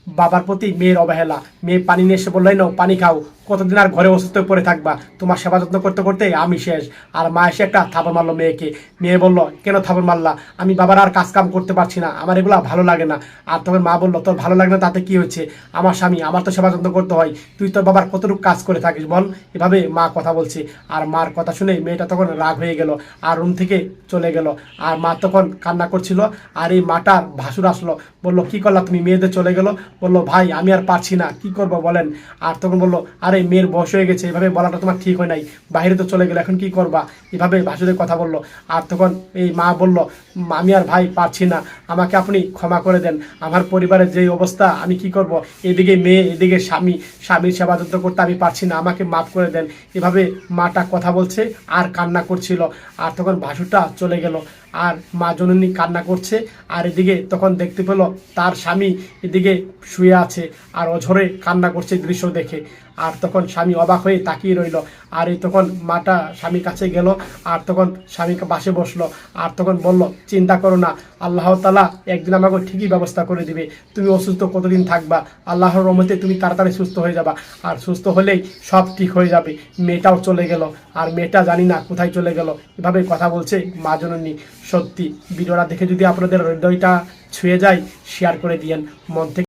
বাবার প্রতি মেয়ের অবহেলা। মেয়ে পানি নিয়ে এসে বললেই নাও পানি খাও, কতদিন আর ঘরে অসুস্থ হয়ে পড়ে থাকবা, তোমার সেবা যত্ন করতে করতে আমি শেষ। আর মা এসে একটা থাপড় মারলো মেয়েকে। মেয়ে বলল কেন থাপড় মারলা, আমি বাবার আর কাজ কাম করতে পারছি না, আমার এগুলো ভালো লাগে না। আর তখন মা বলল তোর ভালো লাগে না তাতে কি হচ্ছে, আমার স্বামী, আমার তো সেবা যত্ন করতে হয়, তুই তোর বাবার কতটুকু কাজ করে থাকিস বল। এভাবে মা কথা বলছে। আর মার কথা শুনে মেয়েটা তখন রাগ হয়ে গেল আর রুম থেকে চলে গেল। আর মা তখন কান্না করছিল। আর এই মাটার ভাসুর আসলো, বলল কি করলা তুমি, মেয়েদের চলে গেল। বলল ভাই আমি আর পারছি না, কি করবো বলেন। আর তখন বললো আরে মেয়ের বয়স হয়ে গেছে, এভাবে বলাটা তোমার ঠিক হয় নাই, বাইরে তো চলে গেলো, এখন কি করবা, এভাবে ভাসুরের কথা বললো। আর তখন এই মা বলল আমি আর ভাই পারছি না, আমাকে আপনি ক্ষমা করে দেন, আমার পরিবারের যে অবস্থা আমি কি করব, এদিকে মেয়ে এদিকে স্বামী, স্বামীর সেবা যত্ন করতে আমি পারছি না, আমাকে মাফ করে দেন। এভাবে মাটা কথা বলছে আর কান্না করছিল। আর তখন ভাসুরটা চলে গেল। আর মা জননী কান্না করছে। আর এদিকে তখন দেখতে পেল তার স্বামী এদিকে শুয়ে আছে আর অঝরে কান্না করছে দৃশ্য দেখে। আর তখন স্বামী অবাক হয়ে তাকিয়ে রইল। আর এই তখন মাটা স্বামীর কাছে গেল। আর তখন স্বামীকে পাশে বসলো। আর তখন বলল চিন্তা করো না, আল্লাহ তাআলা একদিন আমাকে ঠিকই ব্যবস্থা করে দিবে, তুমি অসুস্থ কতদিন থাকবা, আল্লাহর রহমতে তুমি তাড়াতাড়ি সুস্থ হয়ে যাবা, আর সুস্থ হলেই সব ঠিক হয়ে যাবে। মেয়েটাও চলে গেল। আর মেয়েটা জানি না কোথায় চলে গেল। এভাবে কথা বলছে মা জননী। সত্যি ভিডিওটা দেখে যদি আপনাদের হৃদয়টা ছুঁয়ে যায়, শেয়ার করে দিয়েন মন থেকে।